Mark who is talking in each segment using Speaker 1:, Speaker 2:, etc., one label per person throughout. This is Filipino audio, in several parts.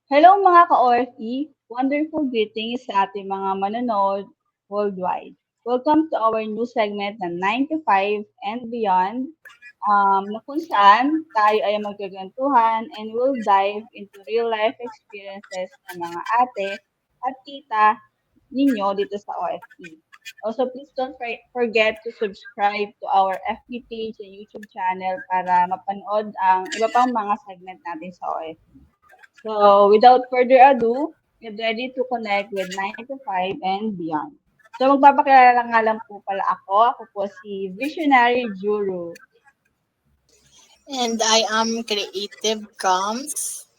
Speaker 1: Hello mga ka-OFE! Wonderful greetings sa ating mga manonood worldwide. Welcome to our new segment na 9 to 5 and beyond, na kung saan tayo ay magkagantuhan and will dive into real-life experiences ng mga ate at tita ninyo dito sa OFE. Also, please don't forget to subscribe to our FB page and YouTube channel para mapanood ang iba pang mga segment natin sa OFE. So, without further ado, get ready to connect with 9 to 5 and beyond. So, magpapakilala nga lang po pala ako. Ako po si Visionary Juru.
Speaker 2: And I am Creative Comes.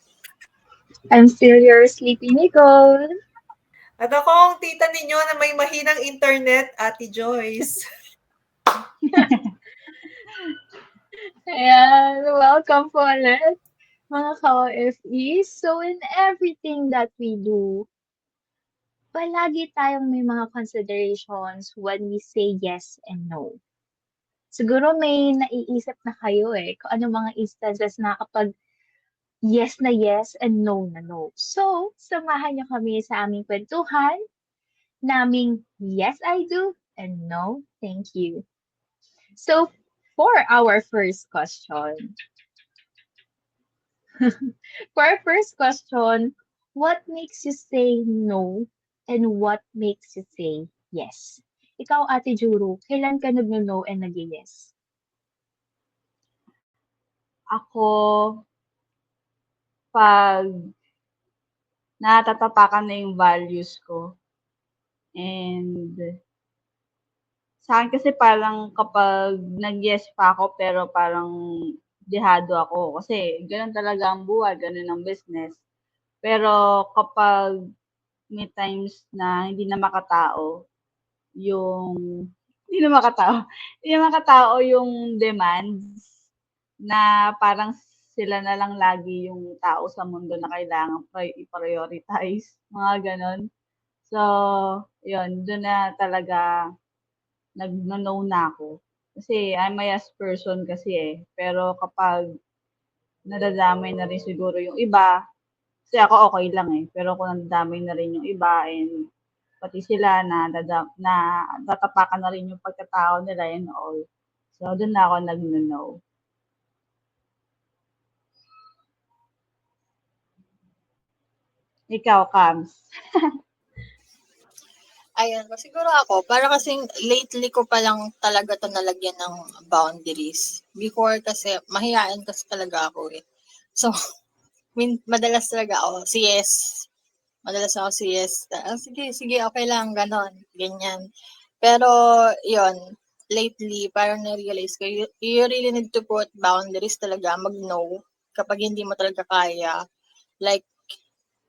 Speaker 3: I'm still your sleepy Nicole.
Speaker 4: At ako ang tita ninyo na may mahinang internet, Ate Joyce.
Speaker 3: Ayan, welcome po ulit, mga ka-OFE. So, in everything that we do, palagi tayong may mga considerations when we say yes and no. Siguro may naiisip na kayo kung ano mga instances na kapag yes na yes and no na no. So, samahan niyo kami sa aming kwentuhan, naming yes I do and no thank you. So, for our first question, what makes you say no and what makes you say yes? Ikaw, Ate Juru, kailan ka nag-no and nag-yes?
Speaker 1: Ako, pag natatapakan na yung values ko. And sa akin kasi parang kapag nag-yes pa ako pero parang dehado ako. Kasi ganun talaga ang buhay, ganun ang business. Pero kapag may times na hindi na makatao yung hindi na makatao, hindi na makatao yung demands na parang sila na lang lagi yung tao sa mundo na kailangan i-prioritize, mga gano'n. So, yun, do'n na talaga nagno-no na ako. Kasi I'm a yes person kasi pero kapag nadadamay na rin siguro yung iba, kasi ako okay lang pero kung nadadamay na rin yung iba and pati sila natatapakan na rin yung pagkatao nila and all. So, do'n na ako nagno-no. Ikaw, Kams?
Speaker 2: Ayan, siguro ako, para kasing lately ko pa lang talaga to nalagyan ng boundaries. Before kasi, mahihain kasi talaga ako So, madalas talaga ako, si yes. Madalas ako si yes. Sige, sige, okay lang, ganon, ganyan. Pero, yon lately, parang na-realize ko, you really need to put boundaries talaga, mag-no, kapag hindi mo talaga kaya. Like,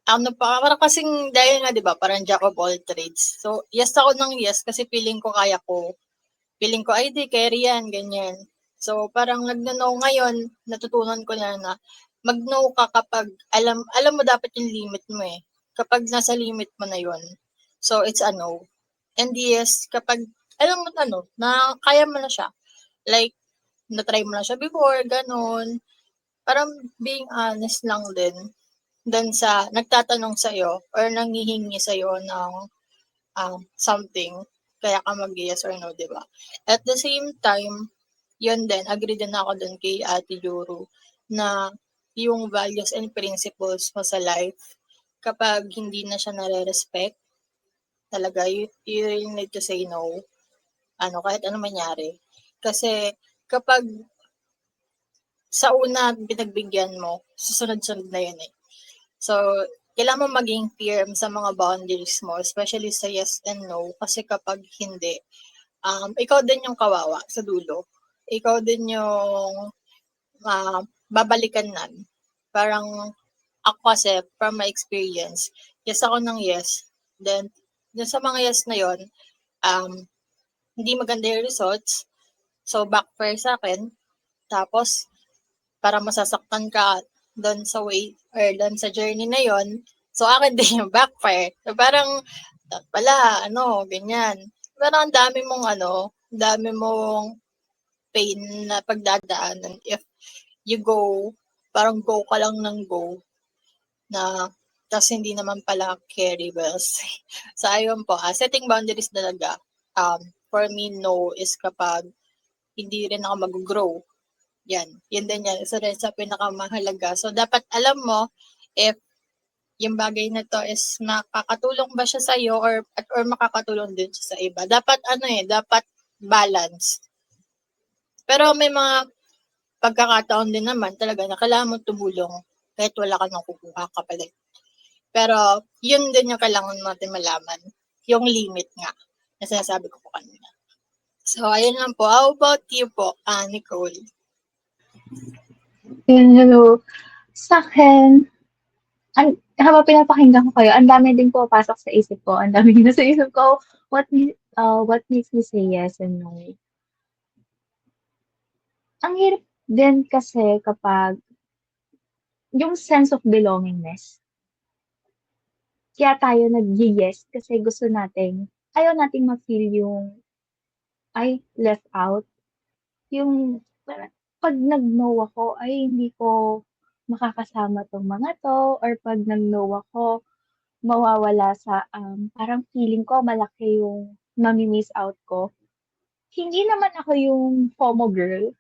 Speaker 2: ano pa, parang kasing dahil nga 'di ba, parang jack of all trades. So, yes ako ng yes kasi feeling ko kaya ko. Feeling ko ay di carry yan, ganyan. So, parang nagno-no ngayon, natutunan ko na mag-no ka kapag alam mo dapat yung limit mo Kapag nasa limit mo na yon. So, it's a no. And yes, kapag alam mo na kaya mo na siya. Like, na-try mo na siya before, ganun. Parang being honest lang din dun sa nagtatanong sa'yo or nanghihingi sa'yo ng something, kaya ka mag-yes or no, di ba? At the same time, yun din, agree din ako dun kay Ate Juru na yung values and principles mo sa life, kapag hindi na siya nare-respect, talaga, you really need to say no. Kahit ano mangyari. Kasi kapag sa una pinagbigyan mo, susunod-sunod na yun So, kailangan mo maging firm sa mga boundaries mo, especially sa yes and no. Kasi kapag hindi, ikaw din yung kawawa sa dulo. Ikaw din yung babalikan nan. Parang ako kasi, from my experience, yes ako ng yes. Then, dun sa mga yes na yon, hindi maganda yung results. So, backfire sa akin. Tapos, para masasaktan ka doon sa way or doon sa journey na yon. So, akin din yung backfire. So, parang, wala, ganyan. Pero ang dami mong pain na pagdadaanan if you go, parang go ka lang ng go na Tapos hindi naman pala carry well. So ayun po, setting boundaries talaga. For me, no is kapag hindi rin ako mag-grow. Yan. Yan din yan. Isa rin sa pinakamahalaga. So dapat alam mo if yung bagay na to is makakatulong ba siya sa iyo or makakatulong din siya sa iba. Dapat dapat balance. Pero may mga pagkakataon din naman talaga na kailangan mo tumulong kahit wala ka nang kukuha kapalit. Pero yun din yung kailangan natin malaman, yung limit nga na sinasabi ko po kanina. So ayun lang po. How about you po, Nicole?
Speaker 3: Hello. Sa akin, habang pinapakinggan ko kayo, ang dami din pumapasok sa isip ko. Ang dami din sa isip ko, what makes me say yes and no. Ang hirap din kasi kapag yung sense of belongingness. Kaya tayo nag-yes kasi ayaw nating ma-feel yung, ay, left out. Yung, pag nag-no ako, ay, hindi ko makakasama tong mga to, or pag nag-no ako, mawawala sa, parang feeling ko malaki yung mami-miss out ko. Hindi naman ako yung FOMO girl.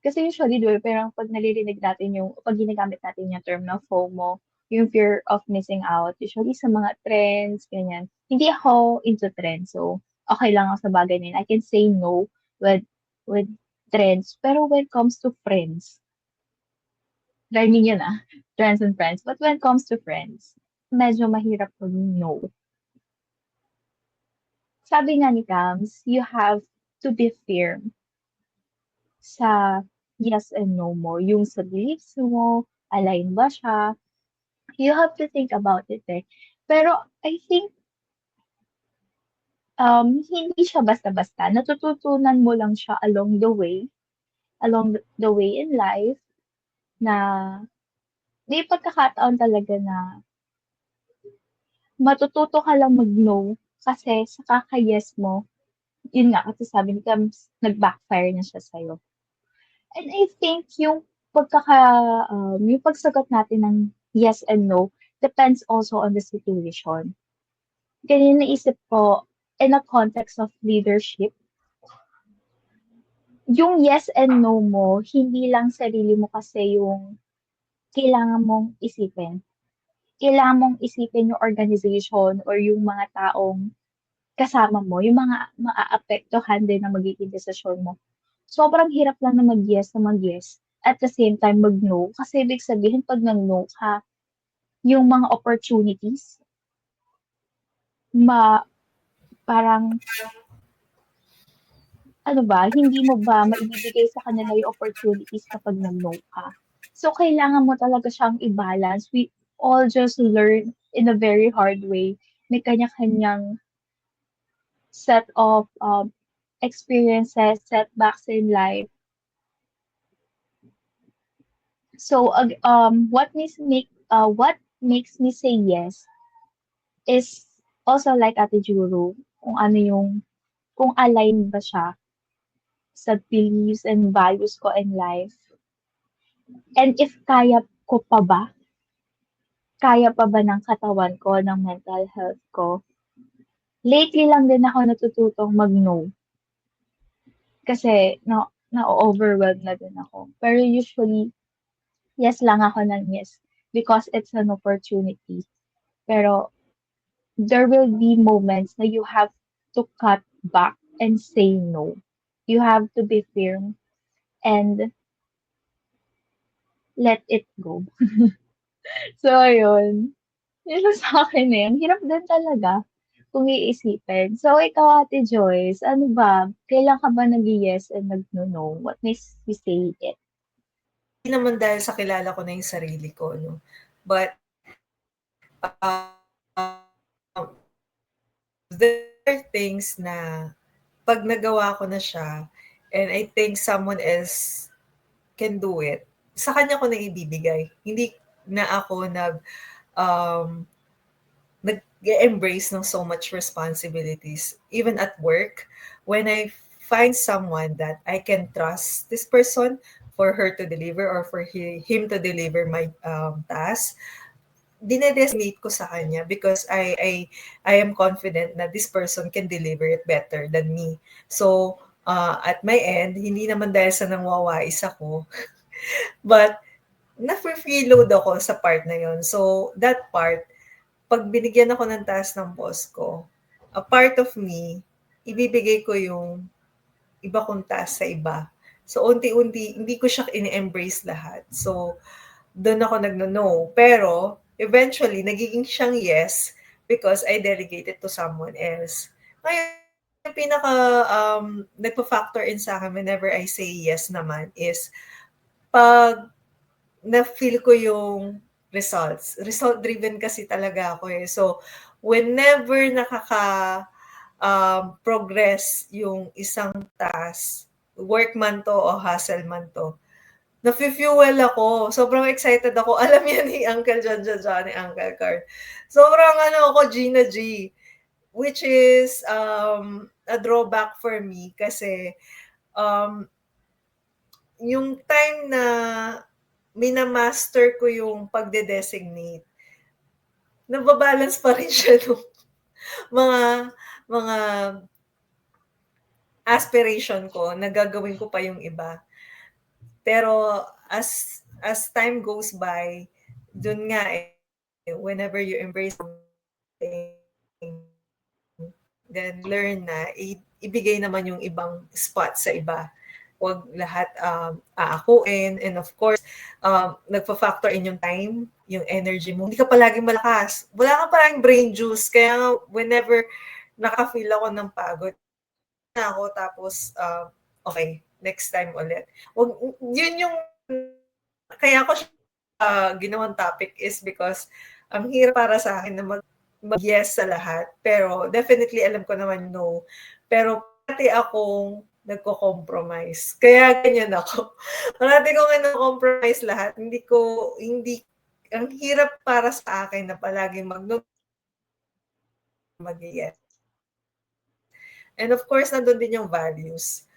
Speaker 3: Kasi usually, di ba, parang pag pag ginagamit natin yung term na FOMO, yung fear of missing out, usually sa mga trends, ganyan. Hindi ako into trends, so okay lang ako sa bagay na yun. I can say no with trends. Pero when it comes to friends, rhyming yun trends and friends. But when it comes to friends, medyo mahirap pag no. Sabi nga ni Kams, you have to be firm sa yes and no mo. Yung sa beliefs mo, align ba siya? You have to think about it Pero I think hindi siya basta-basta. Natututunan mo lang siya along the way in life na may pagkakataon talaga na matututo ka lang mag-no kasi sa kaka-yes mo, yun nga, kasi sabi ni Kams, nag-backfire na siya sa'yo. And I think yung pagsagot natin ng yes and no depends also on the situation. Ganyan naisip ko, in a context of leadership, yung yes and no mo, hindi lang sarili mo kasi yung kailangan mong isipin. Kailangan mong isipin yung organization or yung mga taong kasama mo, yung mga maaapektuhan din na magiging desisyon mo. Sobrang hirap lang na mag-yes na mag-yes. At the same time, mag-no. Kasi ibig sabihin, pag nag-no ka, yung mga opportunities, parang, hindi mo ba maibibigay sa kanila yung opportunities kapag nag-no ka? So, kailangan mo talaga siyang i-balance. We all just learn in a very hard way. May kanya-kanyang set of experiences, setbacks in life. So, what makes me say yes is also like Ate Juru, kung align ba siya sa beliefs and values ko in life. And if kaya pa ba ng katawan ko, ng mental health ko. Lately lang din ako natututong mag-no. Kasi, na-overwhelmed na din ako. Pero usually, yes lang ako ng yes because it's an opportunity. Pero there will be moments na you have to cut back and say no. You have to be firm and let it go. So, ayun. Yun lang sa akin eh. Ang hirap din talaga kung iisipin. So, ikaw, Ate Joyce, ano ba? Kailan ka ba nag-yes and nag-no? What makes you say it?
Speaker 4: Hindi naman dahil sa kilala ko na yung sarili ko, no? But, there are things na pag nagawa ko na siya, and I think someone else can do it, sa kanya ko na ibibigay. Hindi na ako nag-embrace ng so much responsibilities. Even at work, when I find someone that I can trust this person for her to deliver or for him to deliver my task, dinedesignate ko sa kanya because I am confident na this person can deliver it better than me. So, at my end, hindi naman dahil sa nangwawais ako, but na-freeload ako sa part na yon. So, that part, pag binigyan ako ng task ng boss ko, a part of me, ibibigay ko yung iba kong task sa iba. So, unti-unti, hindi ko siya ini-embrace lahat. So, doon ako nagno-no. Pero, eventually, nagiging siyang yes because I delegated to someone else. Ngayon, yung pinaka nagpa-factor in sa akin whenever I say yes naman is pag na-feel ko yung results. Result-driven kasi talaga ako eh. So, whenever progress yung isang task, work man to o hustle man to, nafi-fuel ako. Sobrang excited ako. Alam yan ni Uncle John, ni Uncle Carl. Sobrang ako, Gina G. Which is a drawback for me kasi yung time na minamaster ko yung pagde-designate, nababalance pa rin siya nung mga mga aspiration ko na gagawin ko pa yung iba. Pero as time goes by, dun nga whenever you embrace something, then learn na ibigay naman yung ibang spot sa iba. Huwag lahat aakuin. And of course, nagpa-factor in yung time, yung energy mo. Hindi ka palaging malakas. Wala ka parang brain juice. Kaya whenever naka-feel ako ng pagod na ako, tapos okay, next time ulit. Yun yung kaya ako ginawang topic is because ang hirap para sa akin na mag-yes sa lahat. Pero definitely alam ko naman no. Pero pati akong nagko-compromise. Kaya ganyan ako. Parati ko nga compromise lahat. Hindi, ang hirap para sa akin na palaging mag-yes. And of course, nandun din yung values.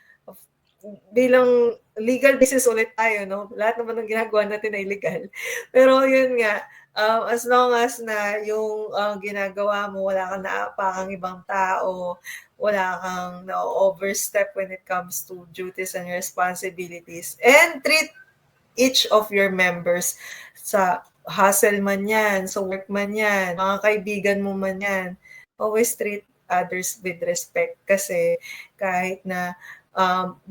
Speaker 4: Bilang legal basis ulit tayo, no? Lahat naman ng ginagawa natin ay legal. Pero yun nga, as long as na yung ginagawa mo, wala kang naapakang ibang tao, wala kang na-overstep when it comes to duties and responsibilities, and treat each of your members sa hustle man yan, sa work man yan, mga kaibigan mo man yan, always treat others with respect kasi kahit na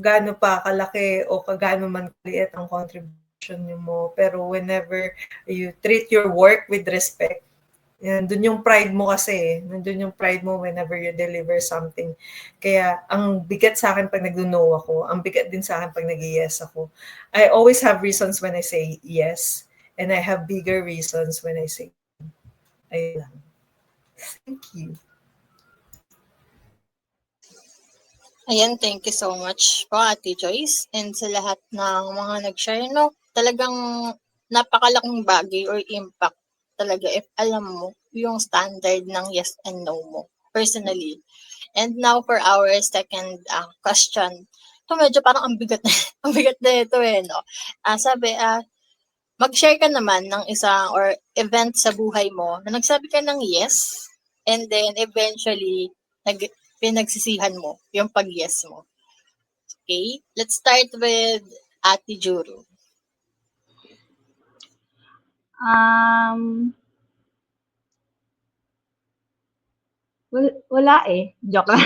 Speaker 4: gaano pa kalaki o kagaano man kaliit ang contribution mo, pero whenever you treat your work with respect, nandun yung pride mo kasi. Nandun yung pride mo whenever you deliver something. Kaya ang bigat sa akin pag nag-no ako, ang bigat din sa akin pag nag-yes ako. I always have reasons when I say yes, and I have bigger reasons when I say ayun lang. Thank you.
Speaker 2: Ayan, thank you so much po, Ate Joyce. And sa lahat ng mga nag-share, no, talagang napakalaking bagay or impact talaga if alam mo yung standard ng yes and no mo, personally. And now for our second question. Ito medyo parang ang bigat ang bigat na ito no. Sabi, mag-share ka naman ng isang or event sa buhay mo na nagsabi ka ng yes and then eventually pinagsisihan mo yung pag-yes mo. Okay? Let's start with Ate Juru.
Speaker 1: Wala eh. Joke lang.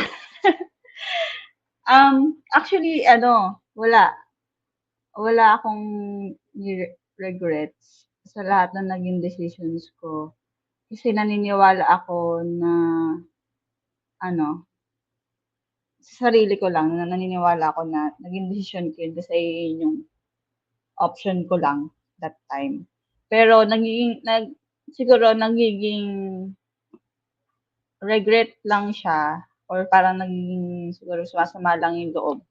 Speaker 1: Actually, wala. Wala akong regrets sa lahat ng naging decisions ko. Kasi naniniwala ako na, sa sarili ko lang, na naniniwala ako na naging decision ko yun kasi yun yung option ko lang that time. Pero siguro nagiging regret lang siya or parang nagiging siguro sumasama lang yung loob.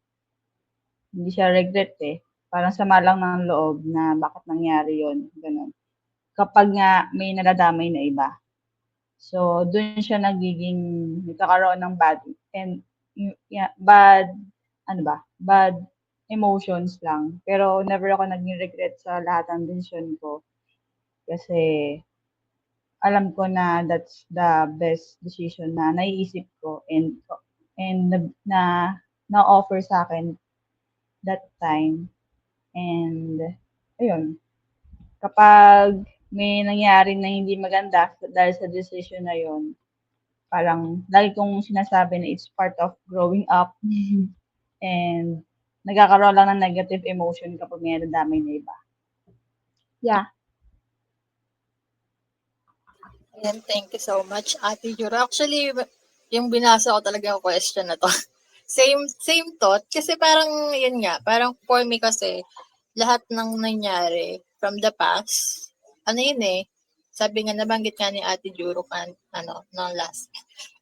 Speaker 1: Hindi siya regret eh. Parang sama lang ng loob na bakit nangyari yun. Ganun. Kapag nga may nadadamay na iba. So, dun siya nagkakaroon ng bad emotions lang. Pero never ako naging regret sa lahat ng decision ko. Kasi alam ko na that's the best decision na naiisip ko and na-offer sa akin that time. And ayun, kapag may nangyari na hindi maganda dahil sa decision na yun, parang lagi kong sinasabi na it's part of growing up and nagkakaroon lang ng negative emotion kapag may nadamay na iba. Yeah.
Speaker 2: Ayan, thank you so much, Ate Juro. Actually, yung binasa ko talaga yung question na to. Same thought. Kasi parang, yun nga, parang for me kasi, lahat ng nangyari from the past, ano yun eh, sabi nga, nabanggit nga ni Ate Juro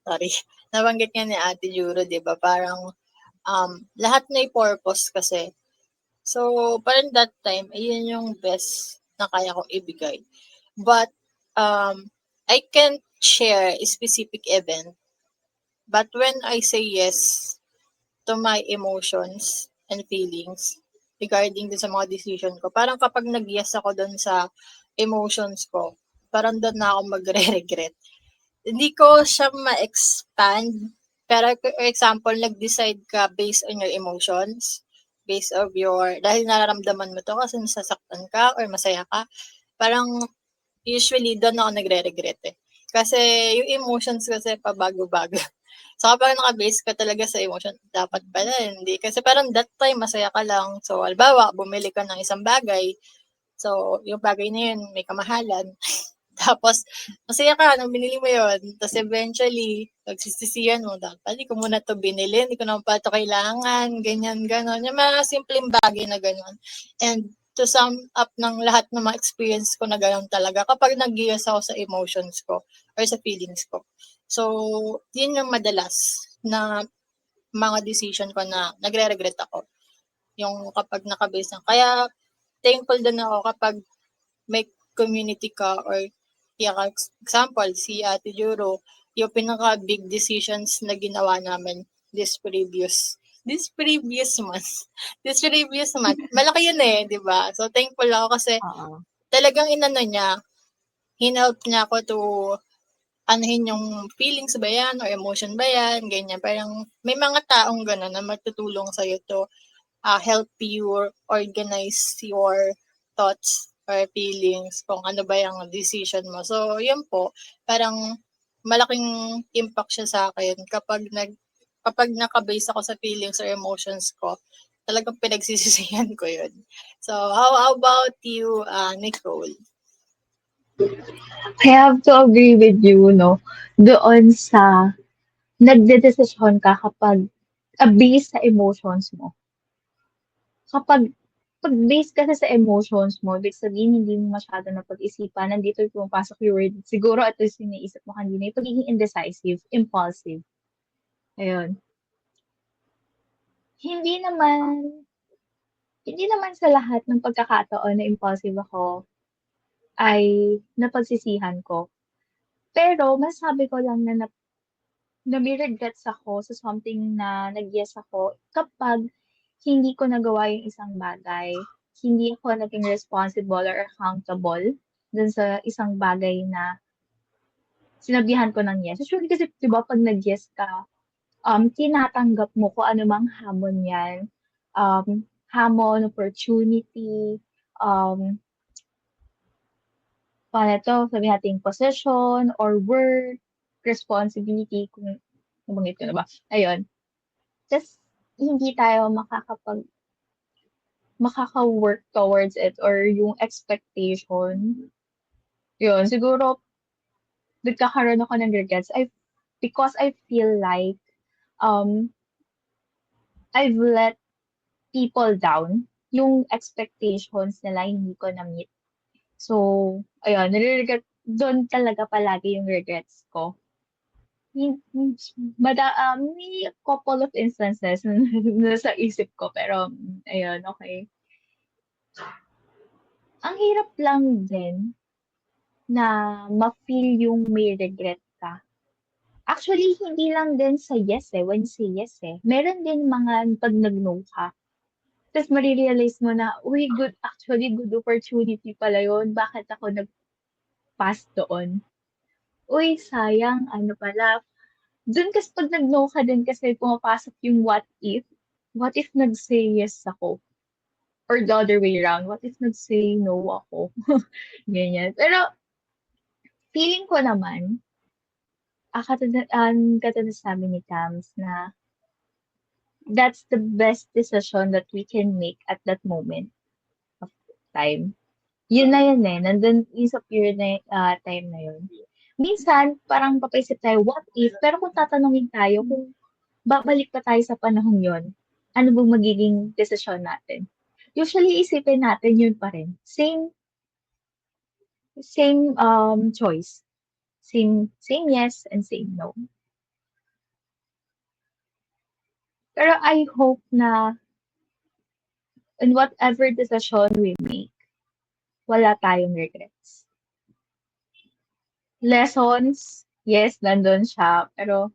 Speaker 2: sorry, nabanggit nga ni Ate Juro, di ba? Parang, lahat may purpose kasi. So, parang that time, ayun yung best na kaya kong ibigay. But, I can't share a specific event. But when I say yes to my emotions and feelings regarding dun sa mga decision ko, parang kapag nag-yes ako dun sa emotions ko, parang doon na ako magre-regret. Hindi ko siya ma-expand. Pero for example, nag-decide ka based on your emotions, based of dahil nararamdaman mo to kasi nasasaktan ka or masaya ka, parang usually doon ako nagre-regret eh. Kasi yung emotions kasi pabago-bago. So kapag naka-base ka talaga sa emotion, dapat pala hindi. Kasi parang that time masaya ka lang. So halimbawa, bumili ka ng isang bagay. So yung bagay na yun may kamahalan. Tapos masaya ka nung binili mo yun. Tapos eventually, pagsisisihan mo, dapat hindi ko muna to binili, hindi ko naman pa ito kailangan, ganyan, ganon. Yung mga simpleng bagay na ganon. And to sum up ng lahat ng mga experience ko na ganon talaga kapag nag-gears ako sa emotions ko or sa feelings ko. So, yun yung madalas na mga decision ko na nagre-regret ako. Yung kapag nakabase na. Kaya, thankful din ako kapag may community ka or example, si Ate Juro, yung pinaka-big decisions na ginawa namin this previous month. This previous month. Malaki yun eh, di ba? So, thankful ako kasi talagang hinelp niya ako to anuhin yung feelings ba yan or emotion ba yan, ganyan. Parang may mga taong gano'n na magtutulong sa'yo to help you organize your thoughts or feelings kung ano ba yung decision mo. So, yun po, parang malaking impact siya sa akin kapag nakabase ako sa feelings or emotions ko, talagang pinagsisisihan ko yun. So, how about you, Nicole?
Speaker 3: I have to agree with you, no? Doon sa nagdedesisyon ka kapag based sa emotions mo. Kapag based kasi sa emotions mo, ibig sabihin hindi mo masyado napag-isipan, nandito pumapasok yung word, siguro at least yung naisip mo kanina, yung pagiging indecisive, impulsive. Ayun. Hindi naman sa lahat ng pagkakataon na impulsive ako ay napagsisihan ko. Pero masasabi ko lang na may regrets ako sa something na nag-yes ako kapag hindi ko nagawa yung isang bagay. Hindi ako naging responsible or accountable dun sa isang bagay na sinabihan ko ng yes. Usually kasi, di ba, pag nag-yes ka, tinatanggap mo kung ano mang hamon yan. Hamon, opportunity, paano to, sabihin natin position or work, responsibility, kung nabanggit ko na ba? Ayun. Tapos, hindi tayo makaka-work towards it or yung expectation. Yun, siguro, nagkakaroon ako ng regrets. Because I feel like, I've let people down. Yung expectations nila, hindi ko na-meet. So, ayun, nare-regret, doon talaga palagi yung regrets ko. May a couple of instances na nasa isip ko, pero, ayun, okay. Ang hirap lang din na ma-feel yung may regret ka. Actually, hindi lang din sa yes eh, when you say yes eh. Meron din mga pag nag-no ka. Tapos marirealize mo na, uy, good opportunity pala yun. Bakit ako nag-pass doon? uy, sayang, ano pala. Dun kasi pag nag-no ka din kasi pumapasok yung what if. What if nag-say yes ako? Or the other way around, what if nag-say no ako? Ganyan. Pero feeling ko naman, katulad sabi ni Tams na that's the best decision that we can make at that moment of time. Yun na yun eh. Nandun yung sa period na time na yun. Minsan, parang papaisip tayo, what if? Pero kung tatanungin tayo, kung babalik pa tayo sa panahon yon, ano bang magiging desisyon natin? Usually, isipin natin yun pa rin. Same choice. Same yes and same no. Pero I hope na in whatever decision we make, wala tayong regrets. Lessons, yes, nandun siya. Pero,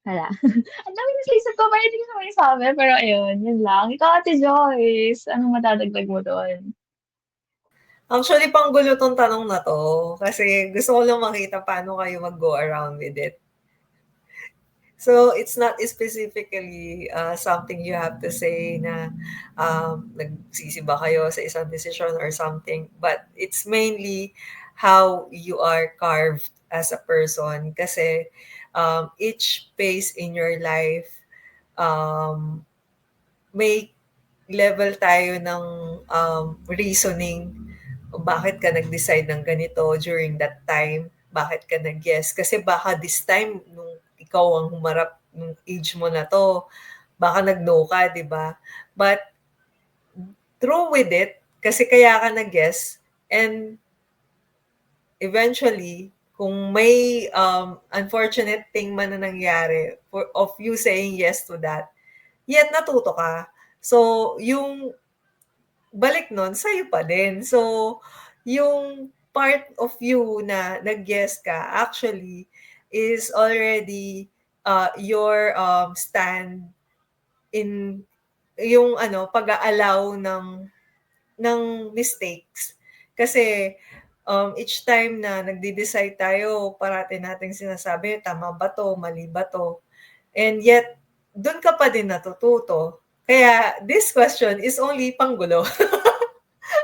Speaker 3: wala. Ang dami na sa isip ko, parang hindi ko naman sabi. Pero ayun, yun lang. Ikaw, Ate Joyce, anong matadagdag mo doon?
Speaker 4: Actually, panggulo tong tanong na to. Kasi gusto ko lang makita paano kayo mag-go around with it. So, it's not specifically something you have to say na nagsisi ba kayo sa isang decision or something. But it's mainly how you are carved as a person. Kasi each phase in your life, may level tayo ng reasoning kung bakit ka nag-decide ng ganito during that time. Bakit ka nag-yes? Kasi baka this time, nung ikaw ang humarap nung age mo na to, baka nag-no ka, di ba? But through with it, kasi kaya ka nag-yes, and eventually, kung may unfortunate thing man na nangyari of you saying yes to that, yet natuto ka. So, yung balik nun, sa'yo pa din. So, yung part of you na nag-yes ka actually is already your stand in yung pag-aalaw ng mistakes. Kasi each time na nagde-decide tayo, parati nating sinasabi, tama ba to, mali ba to? And yet, dun ka pa din natututo. Kaya this question is only panggulo.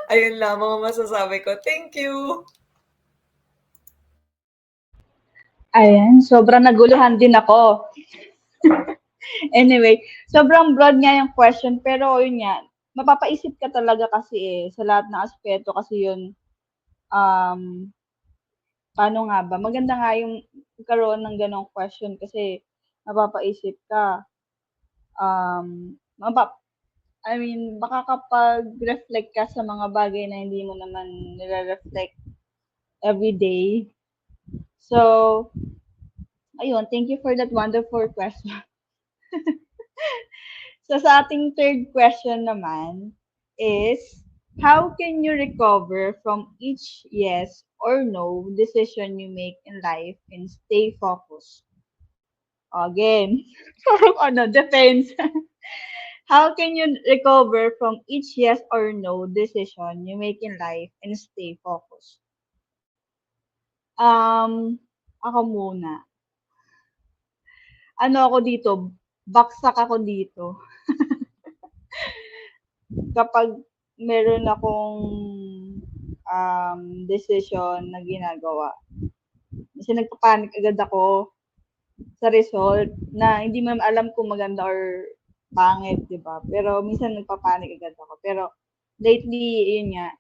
Speaker 4: Ayun lang mga masasabi ko. Thank you!
Speaker 1: Ayan, sobrang naguluhan din ako. Anyway, sobrang broad nga yung question, pero yun nga, mapapaisip ka talaga kasi sa lahat ng aspeto kasi yun, paano nga ba? Maganda nga yung karoon ng ganong question kasi mapapaisip ka. Makakapag-reflect ka sa mga bagay na hindi mo naman nire-reflect every day. So, ayun, thank you for that wonderful question. So, sa ating third question naman is, how can you recover from each yes or no decision you make in life and stay focused? Again, defense. How can you recover from each yes or no decision you make in life and stay focused? Ako muna. Ako dito, baksak ako dito. Kapag meron akong decision na ginagawa, kasi nagpapanik agad ako sa result na hindi mo alam kung maganda or pangit, di ba? Pero minsan nagpapanik agad ako. Pero lately, yun nga,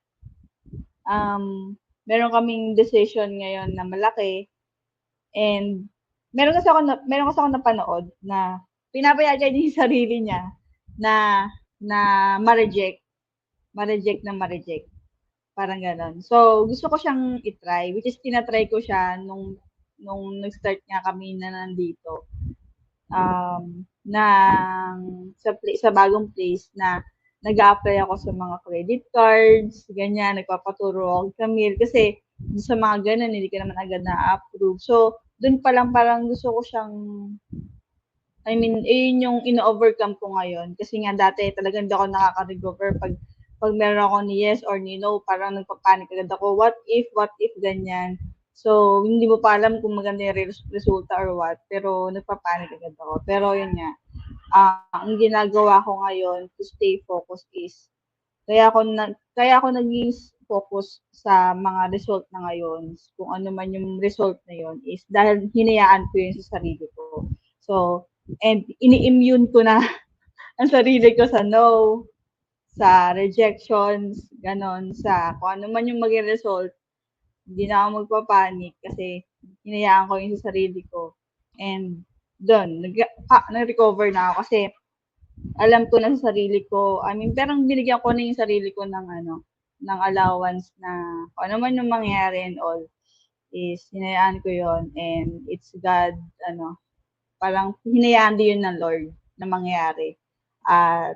Speaker 1: meron kaming decision ngayon na malaki and meron kasi ako napanood na pinapayagan niya yung sarili niya na ma-reject. Ma-reject. Parang ganon. So, gusto ko siyang itry, which is tinatry ko siya nung nag-start nga kami na nandito. Sa bagong place na nag-a-apply ako sa mga credit cards, ganyan, nagpapaturo ako sa mail kasi sa mga ganun, hindi ka naman agad na-approve. So, dun pa lang parang gusto ko siyang, yun yung ino-overcome ko ngayon. Kasi nga dati talagang hindi ako nakaka-recover pag pag meron ako ni yes or ni no, parang nagpapanik agad ako. What if, ganyan. So, hindi mo pa alam kung maganda yung resulta or what, pero nagpapanik agad ako. Pero yun nga, ang ginagawa ko ngayon to stay focused is, kaya ako naging focus sa mga result na ngayon, kung ano man yung result na yun, is dahil hinayaan ko yun sa sarili ko. So, and ini-immune ko na ang sarili ko sa no, sa rejections, ganon, sa kung ano man yung maging result, hindi na ako magpapanik kasi hinayaan ko yun sa sarili ko. And doon, nag-recover na ako kasi alam ko na sa sarili ko, I mean, parang binigyan ko na yung sarili ko ng ng allowance na kung ano man yung mangyari and all, is hinayaan ko yon, and it's God, parang hinayaan din yun ng Lord na mangyari. At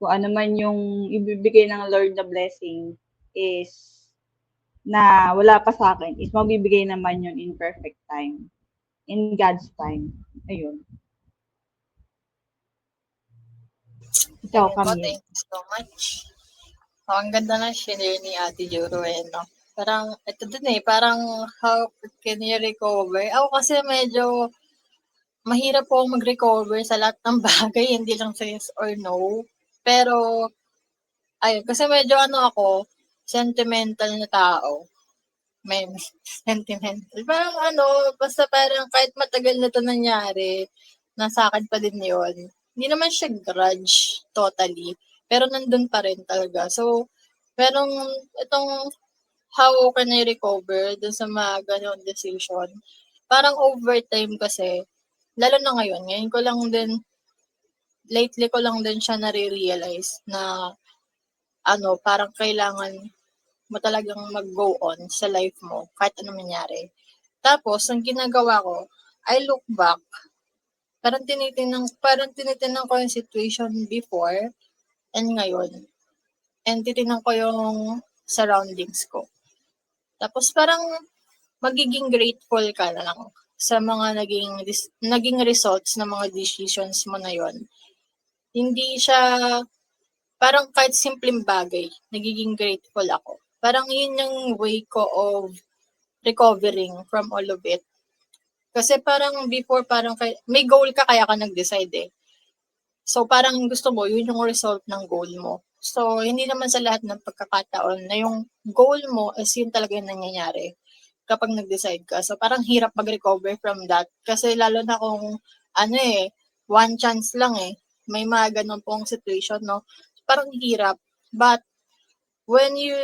Speaker 1: kung ano man yung ibibigay ng Lord na blessing is na wala pa sa akin, is mabibigay naman yun in perfect time. In God's time. Ayun. Ikaw,
Speaker 2: Ayun po,
Speaker 1: Camille.
Speaker 2: thank you so much. Ang ganda na share ni Ate Juro, no? Parang, ito din parang how can you recover? Ako kasi medyo mahirap po mag-recover sa lahat ng bagay, hindi lang sa yes or no. Pero, ayun, kasi medyo ako, sentimental na tao. May sentimental. Parang basta parang kahit matagal na ito nangyari, nasa akin pa din yun. Hindi naman siya grudge, totally. Pero nandun pa rin talaga. So, pero itong how can I recover dun sa mga ganyan decision, parang overtime kasi, lalo na ngayon ko lang din, lately ko lang din siya nare-realize na, parang kailangan mo talagang mag-go on sa life mo, kahit anong mangyari. Tapos, ang ginagawa ko, I look back, parang tinitingnan ko yung situation before and ngayon. And titingnan ko yung surroundings ko. Tapos parang magiging grateful ka na lang sa mga naging results ng mga decisions mo na yon. Hindi siya, parang kahit simpleng bagay, nagiging grateful ako. Parang yun yung way ko of recovering from all of it. Kasi parang before, parang may goal ka kaya ka nag-decide eh. So parang gusto mo, yun yung result ng goal mo. So hindi naman sa lahat ng pagkakataon na yung goal mo is yun talaga yung nangyayari kapag nag-decide ka. So parang hirap mag-recover from that. Kasi lalo na kung one chance lang eh. May mga ganun pong situation, no? Parang hirap. But when you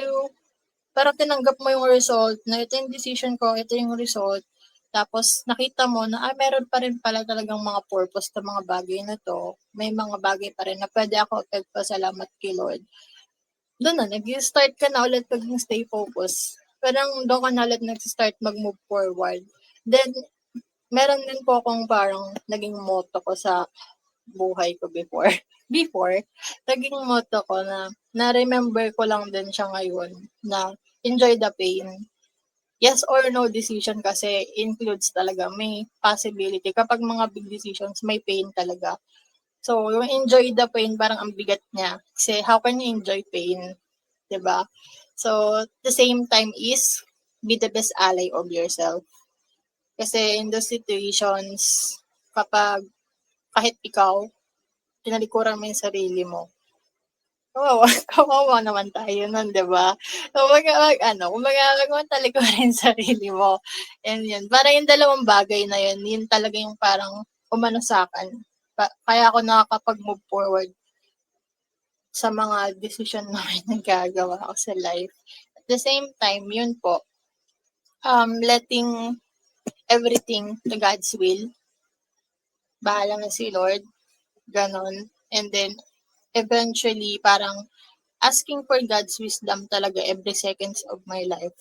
Speaker 2: parang tinanggap mo yung result, na ito yung decision ko, ito yung result, tapos nakita mo na meron pa rin pala talagang mga purpose sa mga bagay na to. May mga bagay pa rin na pwede ako magpasalamat kay Lord. Doon na, nag-start ka na ulit paging stay focused. Parang doon ka na ulit nag-start mag-move forward. Then, meron din po akong parang naging motto ko sa buhay ko before. Naging motto ko na-remember ko lang din siya ngayon na enjoy the pain. Yes or no decision kasi includes talaga, may possibility. Kapag mga big decisions, may pain talaga. So, yung enjoy the pain, parang ang bigat niya. Kasi how can you enjoy pain? Diba? So, the same time is, be the best ally of yourself. Kasi in those situations, kapag kahit ikaw, tinalikuran mo yung sarili mo, kawawa naman tayo nun, di ba? Kumbaga, wag mo talikuran yung sarili mo. And yun, parang yung dalawang bagay na yun talaga yung parang umano sa akin. Kaya ako nakakapag-move forward sa mga decision na may nagagawa ko sa life. At the same time, yun po, letting everything to God's will. Bahala na si Lord. Ganon. And then, eventually, parang asking for God's wisdom talaga every seconds of my life.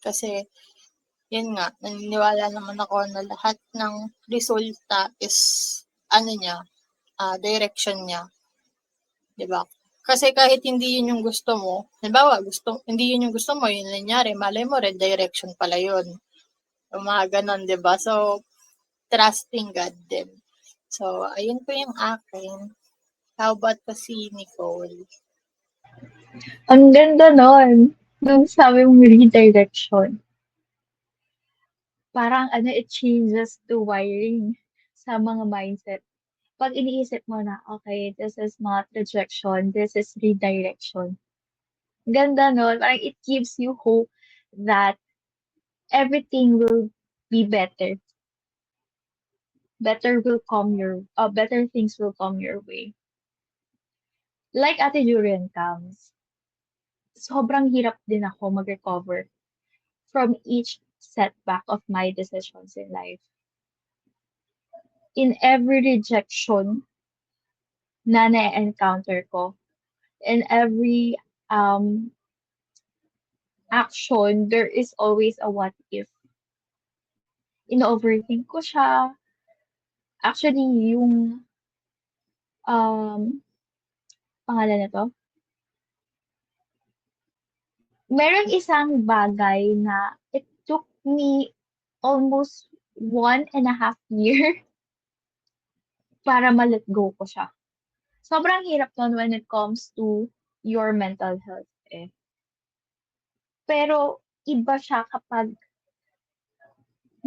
Speaker 2: Kasi, yun nga, naniniwala naman ako na lahat ng resulta is, direction niya. Diba? Kasi kahit hindi yun yung gusto mo, halimbawa, hindi yun yung gusto mo, yun nangyari, malay mo, red direction pala yun. Mga ganon, diba? So, trusting God din. So, ayun po yung akin. How about pa si Nicole?
Speaker 3: Ang ganda nun. Nung sabi mong redirection. Parang ano, it changes the wiring sa mga mindset. Pag iniisip mo na, okay, this is not rejection, this is redirection. Ganda nun. Parang it gives you hope that everything will be better. Better things will come your way. Like Ate Julian comes, sobrang hirap din ako mag-recover from each setback of my decisions in life. In every rejection na na-encounter ko, in every um, action, there is always a what if. In-overthink ko siya. Actually, yung pangalan na to, merong isang bagay na it took me almost 1.5 year para ma-let go ko siya. Sobrang hirap nun when it comes to your mental health eh. Pero iba siya kapag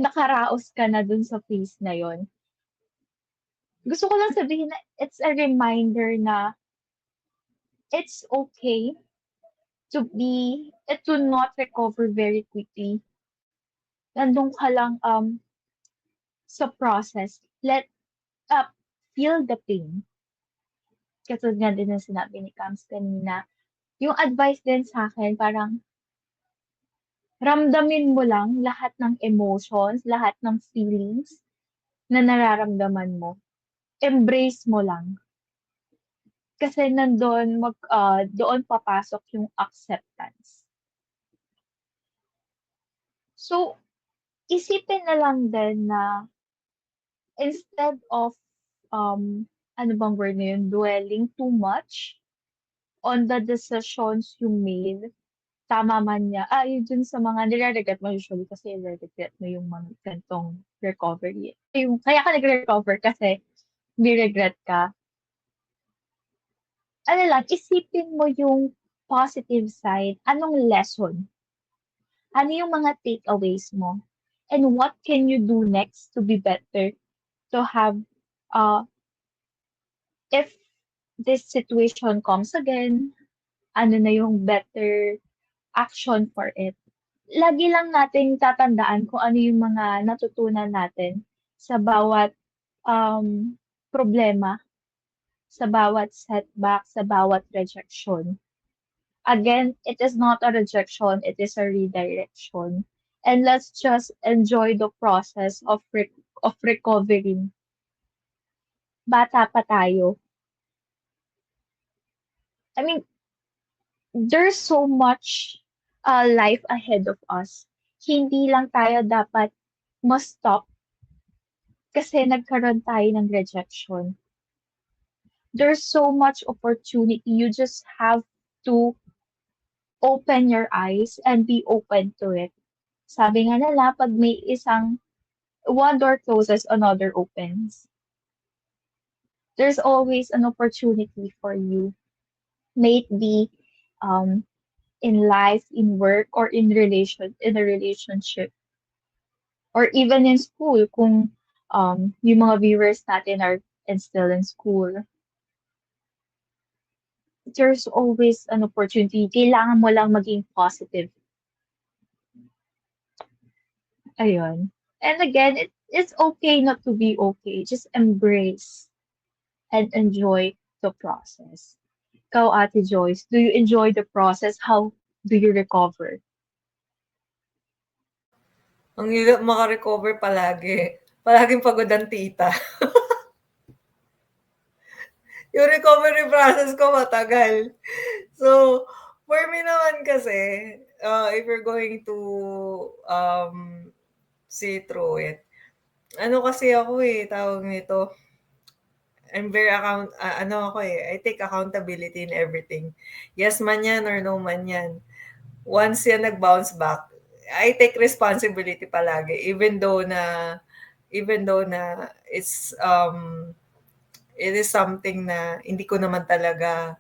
Speaker 3: nakaraos ka na dun sa phase na yon. Gusto ko lang sabihin na it's a reminder na it's okay to not recover very quickly. Nandun ka lang sa process. Feel the pain. Katulad nga din ng sinabi ni Kams kanina. Yung advice din sa akin, parang ramdamin mo lang lahat ng emotions, lahat ng feelings na nararamdaman mo. Embrace mo lang. Kasi doon papasok yung acceptance. So, isipin na lang din na instead of, ano bang word na yun, dwelling too much on the decisions you made, tama man niya, yun dun sa mga nire-regret mo usually kasi nire-regret mo yung mga ganitong recovery. Kaya ka nagre-recover kasi may regret ka. Ano lang, isipin mo yung positive side. Anong lesson? Ano yung mga takeaways mo? And what can you do next to be better? To have, if this situation comes again, ano na yung better action for it? Lagi lang nating tatandaan kung ano yung mga natutunan natin sa bawat problema, sa bawat setback, sa bawat rejection. Again, it is not a rejection, it is a redirection. And let's just enjoy the process of recovering. Bata pa tayo. I mean, there's so much life ahead of us. Hindi lang tayo dapat ma-stop kasi nagkaroon tayo ng rejection. There's so much opportunity. You just have to open your eyes and be open to it. Sabi nga nila, pag may one door closes, another opens. There's always an opportunity for you. May it be in life, in work, or in a relationship. Or even in school, kung yung mga viewers natin are still in school. There's always an opportunity. Kailangan mo lang maging positive. Ayun. And again, it's okay not to be okay. Just embrace and enjoy the process. Ikaw, Ate Joyce, do you enjoy the process? How do you recover?
Speaker 4: Ang hirap maka-recover palagi. Palaging pagod ang tita. Yung recovery process ko matagal. So, for me naman kasi, if you're going to see through it, ano kasi ako tawag nito, I'm very I take accountability in everything. Yes man yan or no man yan. Once yan nag-bounce back, I take responsibility palagi, even though na it's it is something na hindi ko naman talaga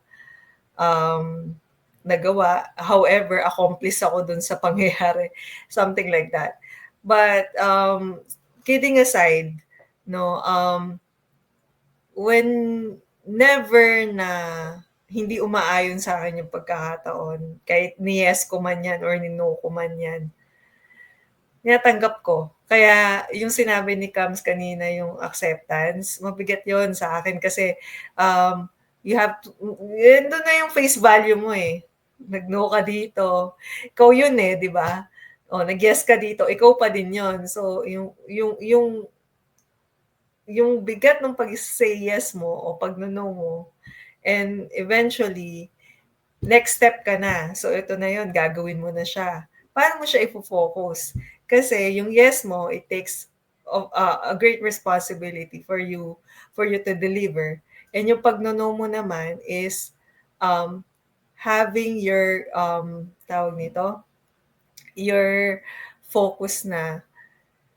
Speaker 4: nagawa. However, accomplice ako dun sa pangyayari. Something like that. But kidding aside, no, when never na hindi umaayon sa akin yung pagkakataon, kahit ni-yes ko man yan or ni-no ko man yan, tinatanggap ko. Kaya yung sinabi ni Kams kanina, yung acceptance, mabigat yon sa akin kasi you have to, yun doon na yung face value mo eh. Nag-no ka dito. Ikaw yun eh, di ba? O, nag-yes ka dito, ikaw pa din yon. So, yung bigat ng pag-say yes mo o pag-no mo, and eventually, next step ka na. So, ito na yon, gagawin mo na siya. Paano mo siya i-focus? Kasi yung yes mo, it takes a great responsibility for you to deliver. And yung pag-no mo naman is having your tawag nito, your focus na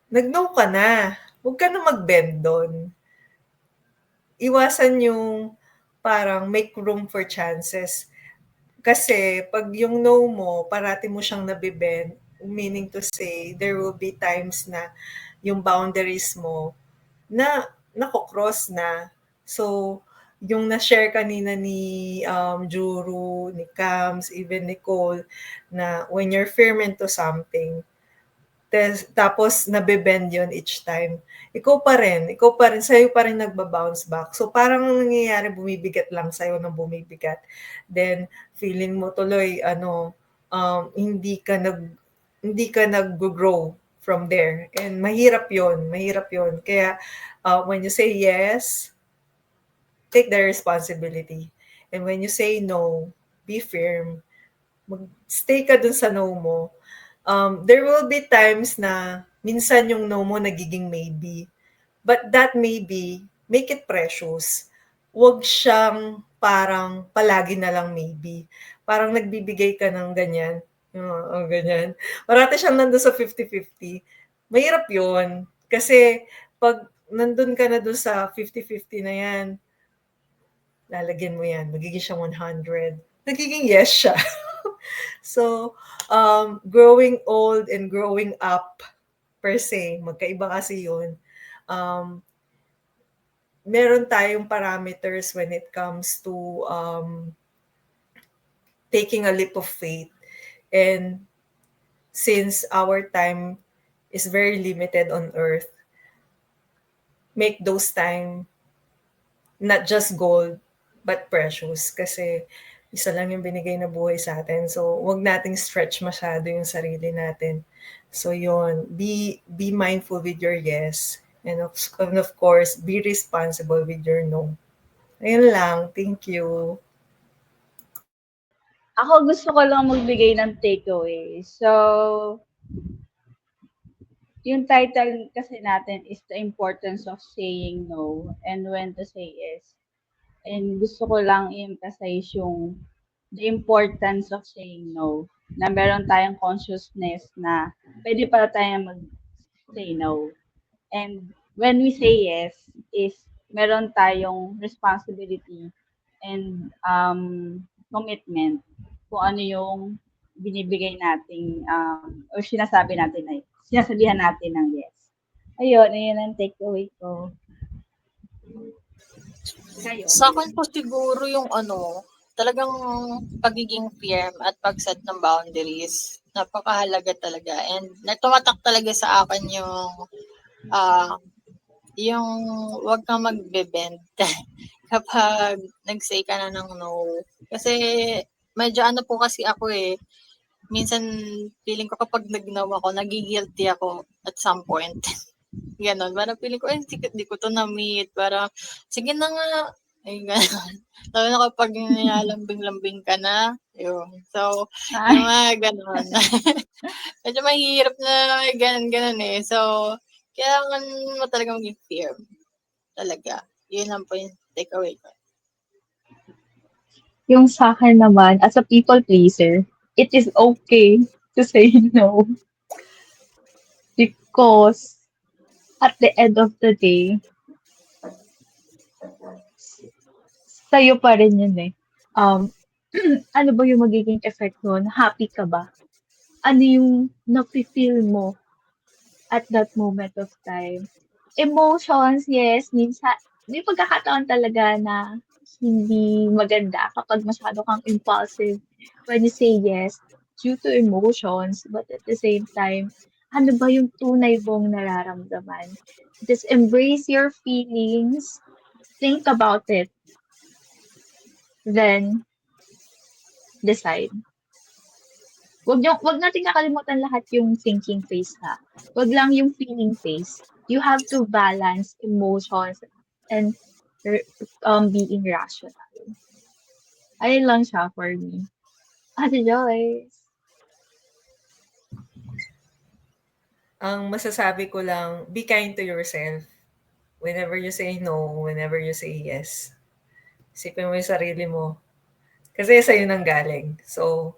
Speaker 4: nag-no ka na. Huwag ka na mag-bend doon. Iwasan yung parang make room for chances. Kasi pag yung no mo, parati mo siyang nabibend, meaning to say, there will be times na yung boundaries mo na nako-cross na. So, yung na-share kanina ni Juru, ni Kams, even Nicole, na when you're firm into something, tapos nabibend yun each time, ikaw pa rin, sa'yo pa rin nagbabounce back. So parang nangyayari, bumibigat lang sa'yo ng bumibigat. Then feeling mo tuloy, hindi ka nag-grow from there. And mahirap yun. Kaya when you say yes, take the responsibility. And when you say no, be firm. Stay ka dun sa no mo. There will be times na minsan yung no mo nagiging maybe. But that maybe, make it precious. Huwag siyang parang palagi na lang maybe. Parang nagbibigay ka ng ganyan. Ganyan. Parati siyang nandun sa 50-50. Mahirap yun. Kasi pag nandun ka na dun sa 50-50 na yan, lalagyan mo yan. Magiging siyang 100. Nagiging yes siya. So, growing old and growing up per se, magkaiba kasi yun. Meron tayong parameters when it comes to taking a leap of faith. And since our time is very limited on earth, make those time not just gold, but precious. Kasi isa lang yung binigay na buhay sa atin. So, wag nating stretch masyado yung sarili natin. So, yun. Be mindful with your yes. And of course, be responsible with your no. Ayun lang. Thank you.
Speaker 1: Ako gusto ko lang magbigay ng takeaway. So, yung title kasi natin is The Importance of Saying No and When to Say Yes. And gusto ko lang i-emphasize yung the importance of saying no. Na meron tayong consciousness na pwede pala tayong mag-say no. And when we say yes, is meron tayong responsibility and commitment kung ano yung binibigay nating or sinasabihan natin ng yes. Ayun ang takeaway ko. Kayo.
Speaker 2: Sa akin po siguro yung talagang pagiging firm at pag-set ng boundaries. Napakahalaga talaga. And tumatak talaga sa akin yung wag kang magbe-bend kapag nag-say ka na ng no. Kasi medyo po kasi ako minsan feeling ko kapag nag-no ako, nagigilty ako at some point. Ganon. Parang feeling ko, di ko to na-meet. Parang, sige na nga. Ay, ganon. Lalo na kapag nilalambing-lambing ka na. Yun. So, yung mga ganon. Medyo mahirap na ganon So, kailangan mo talaga maging firm. Talaga. Yun lang po yung takeaway ko.
Speaker 3: Yung sa akin naman, as a people pleaser, it is okay to say no. Because at the end of the day, sa'yo pa rin yun ano ba yung magiging effect nun? Happy ka ba? Ano yung nafe-feel mo at that moment of time? Emotions, yes, minsan may pagkakataon talaga na hindi maganda kapag masyado kang impulsive when you say yes due to emotions, but at the same time, ano ba yung tunay mong nararamdaman? Just embrace your feelings, think about it, then decide. Wag nating kakalimutan lahat yung thinking phase ha. Wag lang yung feeling phase. You have to balance emotions and being rational. Ayun lang siya for me. Ate Joyce.
Speaker 4: Ang masasabi ko lang, be kind to yourself. Whenever you say no, whenever you say yes. Isipin mo yung sarili mo. Kasi sa'yo nang galing. So,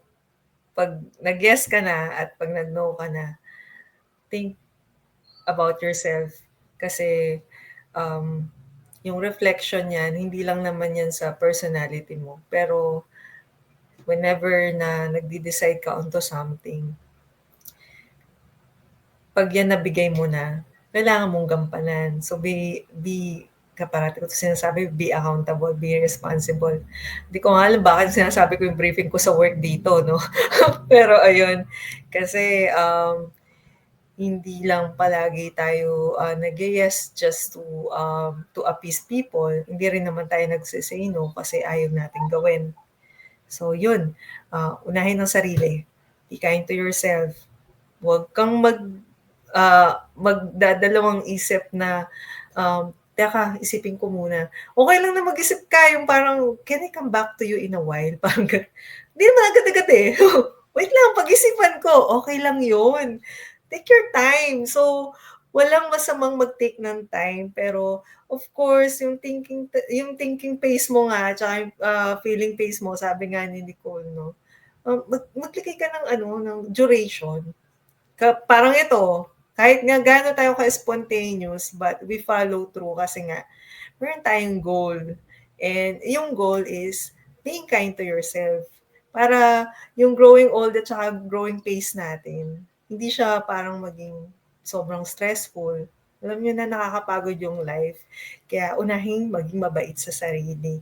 Speaker 4: pag nag-yes ka na at pag nag-no ka na, think about yourself. Kasi yung reflection yan, hindi lang naman yan sa personality mo. Pero whenever na nagde-decide ka onto something, pag yan nabigay mo na, kailangan mong gampanan. So kaparati ko ito sinasabi, be accountable, be responsible. Hindi ko nga alam bakit sinasabi ko yung briefing ko sa work dito, no? Pero ayun, kasi hindi lang palagi tayo nag-yes just to appease people. Hindi rin naman tayo nagsisay no kasi ayaw nating gawin. So yun, unahin ang sarili. Be kind to yourself. Huwag kang magdadalawang isip na teka, isipin ko muna. Okay lang na mag-isip ka, yung parang, can I come back to you in a while? Parang, hindi naman agad-agad eh. Wait lang, pag-isipan ko, okay lang yun. Take your time. So, walang masamang mag-take ng time, pero of course, yung thinking pace mo nga, tsaka yung feeling pace mo, sabi nga ni Nicole, no? Maglagay ka ng duration. Parang ito, kahit nga gaano tayo ka-spontaneous, but we follow through kasi nga, meron tayong goal. And yung goal is being kind to yourself. Para yung growing old at saka growing pace natin, hindi siya parang maging sobrang stressful. Alam niyo na nakakapagod yung life. Kaya unahing maging mabait sa sarili.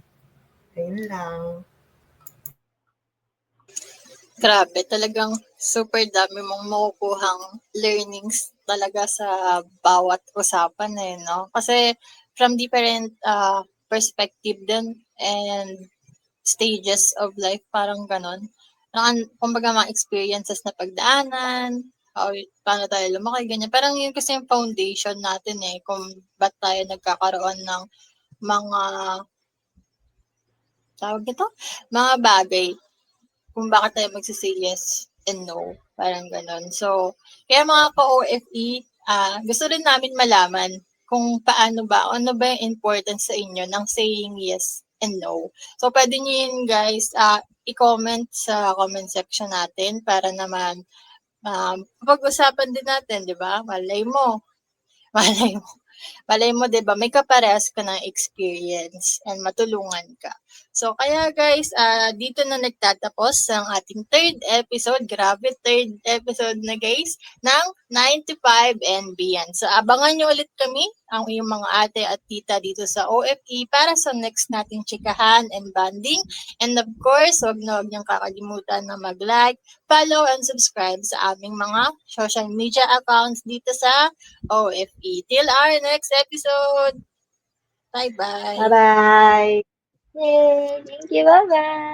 Speaker 4: Ayun lang.
Speaker 2: Grabe, talagang super dami mong makukuhang learnings talaga sa bawat usapan eh, no? Kasi from different perspective din and stages of life, parang ganon. Kumbaga mga experiences na pagdaanan, o paano tayo lumaki, ganyan. Parang yun kasi yung foundation natin eh, kung ba't tayo nagkakaroon ng mga, tawag ito, mga bagay kung bakit tayo magsisay yes and no. Parang ganon. So, kaya mga ka-OFE, gusto rin namin malaman kung paano ba, ano ba yung importance sa inyo ng saying yes and no. So, pwede nyo yun guys, i-comment sa comment section natin para naman pag-usapan din natin, di ba? Malay mo, 'di ba, may kaparehas ka ng experience and matulungan ka. So, kaya guys, dito na nagtatapos ang ating third episode. Grabe, third episode na guys, ng 95 and Beyond. So, abangan nyo ulit kami, ang iyong mga ate at tita dito sa OFE para sa next nating chikahan and bonding. And of course, huwag niyong kakalimutan na mag-like, follow, and subscribe sa aming mga social media accounts dito sa OFE. Till our next episode. Bye-bye.
Speaker 3: Bye-bye. Yay! Thank you. Bye-bye.